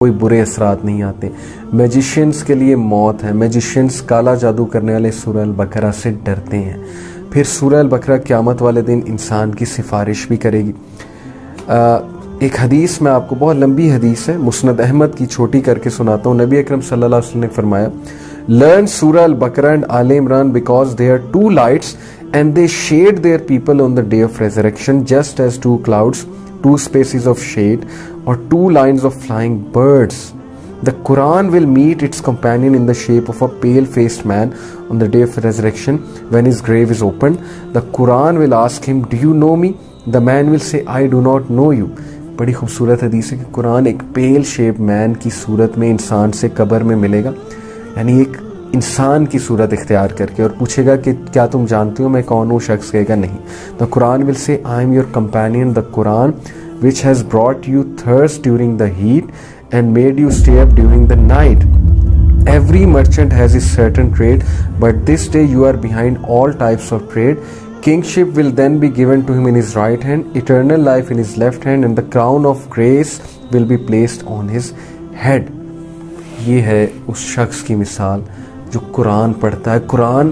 कोई बुरे असरात नहीं आते। मैजिशियंस के लिए मौत है। मैजिशियंस काला जादू करने वाले सूरह अल बकरा से डरते हैं। फिर सूरह अल बकरा क़यामत वाले दिन इंसान की सिफारिश भी करेगी। एक हदीस में आपको, बहुत लंबी हदीस है, मुस्नद अहमद की, छोटी करके सुनाता हूँ। नबी अकरम सल्लल्लाहु अलैहि वसल्लम ने फरमाया, लर्न सूरह अल बकरा and all Imran because they are two lights and they shade their people on the day of resurrection just as two clouds, two spaces of shade, or two lines of flying birds. The Quran will meet its companion in the shape of a pale-faced man on the day of resurrection when his grave is opened. The Quran will ask him, do you know me? The man will say, I do not know you. बड़ी खूबसूरत हदीस है कि कुरान एक पेल shape man की सूरत में इंसान से कब्र में मिलेगा, यानी एक इंसान की सूरत इख्तियार करके, और पूछेगा कि क्या तुम जानते हो मैं कौन हूँ? शख्स कहेगा नहीं। The Quran will say, I am your companion the Quran which has brought you thirst during the heat and made you stay up during the night. Every merchant has his certain trade, but this day you are behind all types of trade. Kingship will then be given to him in his right hand, eternal life in his left hand, and the crown of grace will be placed on his head. ये है उस शख्स की मिसाल जो कुरान पढ़ता है। कुरान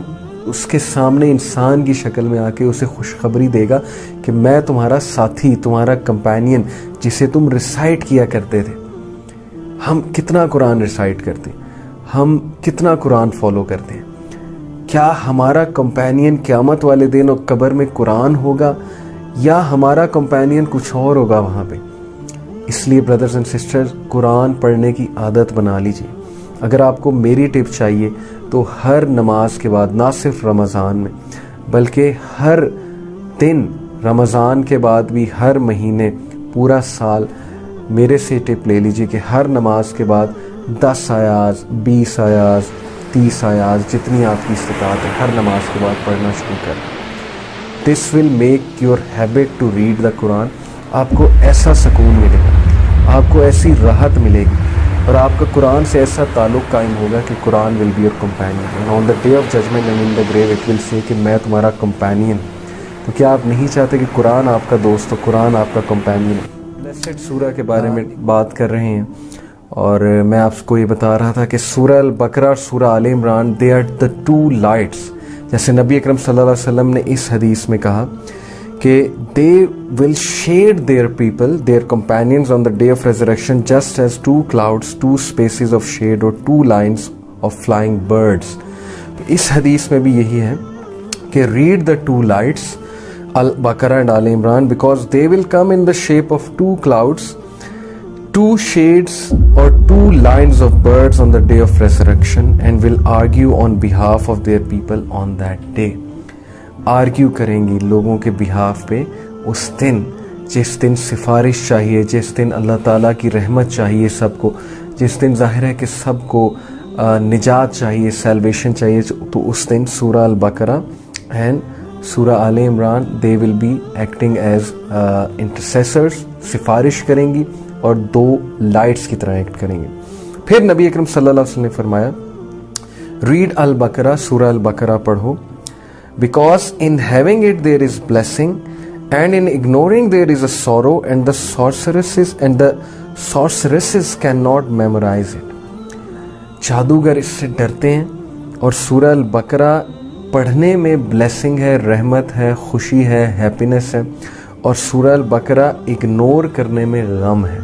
उसके सामने इंसान की शक्ल में आके उसे खुशखबरी देगा कि मैं तुम्हारा साथी, तुम्हारा कंपेनियन, जिसे तुम रिसाइट किया करते थे। हम कितना कुरान रिसाइट करते हैं, हम कितना कुरान फॉलो करते हैं? क्या हमारा कंपेनियन क़यामत वाले दिन और कब्र में कुरान होगा, या हमारा कंपेनियन कुछ और होगा वहाँ पे? इसलिए ब्रदर्स एंड सिस्टर्स, कुरान पढ़ने की आदत बना लीजिए। अगर आपको मेरी टिप चाहिए तो हर नमाज के बाद, ना सिर्फ रमज़ान में बल्कि हर दिन, रमज़ान के बाद भी हर महीने, पूरा साल, मेरे से टिप ले लीजिए कि हर नमाज के बाद 10 आयाज, 20 आयाज, 30 आयाज, जितनी आपकी इस्तिताअत है, हर नमाज के बाद पढ़ना शुरू करें। This will make your habit to read the Quran. आपको ऐसा सुकून मिलेगा, आपको ऐसी राहत मिलेगी, और आपका कुरान से ऐसा ताल्लुक़ कायम होगा कि Quran will be your companion. On the day of judgement and in the grave it will say कि मैं तुम्हारा कंपेनियन। तो क्या आप नहीं चाहते कि कुरान आपका दोस्त हो, कुरान आपका कंपेनियन हो? ब्लेस्ड सूरह के बारे में बात कर रहे हैं, और मैं आपको ये बता रहा था कि सूरह अल बकरा और सूरह आल इमरान, they are the two lights. जैसे नबी अकरम सल्लल्लाहु अलैहि वसल्लम ने इस हदीस में कहा कि they will shade their people, their companions on the day of resurrection just as two clouds, two spaces of shade, और two lines of flying birds. तो इस हदीस में भी यही है कि रीड द टू लाइट्स, अल बकरा and all Imran, because they will come in the shape of two clouds, two shades or two lines of birds on the day of resurrection, and will argue on behalf of their people on that day. Argue करेंगी लोगों के behalf पे उस दिन, जिस दिन सिफारिश चाहिए, जिस दिन अल्लाह ताला की रहमत चाहिए सबको, जिस दिन जाहिर है कि सबको निजात चाहिए, सैल्वेशन चाहिए। तो उस दिन सूरह अल बकरा एंड सूरह आल इमरान, they will be acting as intercessors, सिफारिश करेंगी और दो लाइट्स की तरह एक्ट करेंगे। फिर नबी अकरम सल्लल्लाहु अलैहि वसल्लम ने फरमाया, रीड अल बकरा, सूरह अल बकरा पढ़ो, because in having it there is blessing and in ignoring there is a sorrow, and the sorceresses can not memorize it. जादूगर इससे डरते हैं, और सूरह अल बकरा पढ़ने में ब्लेसिंग है, रहमत है, खुशी है, हैप्पीनेस है, और सूरह अल बकरा इग्नोर करने में गम है,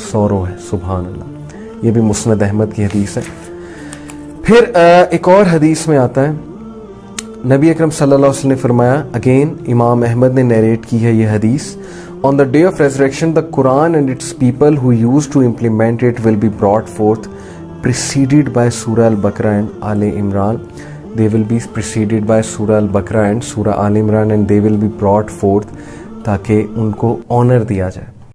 सौरो है। सुभान अल्लाह। ये भी मुस्नद अहमद की हदीस है। फिर एक और हदीस में आता है, नबी अकरम सल्लल्लाहु अलैहि वसल्लम ने फरमाया, अगेन इमाम अहमद ने नरेट की है ये हदीस, on the day of resurrection the Quran and its people who used to implement it will be brought forth, preceded by Surah अल बकरा and all Imran. They will be preceded by Surah Al-Baqarah and Surah Al-Imran, and they will be brought forth ताकि उनको honour दिया जाए।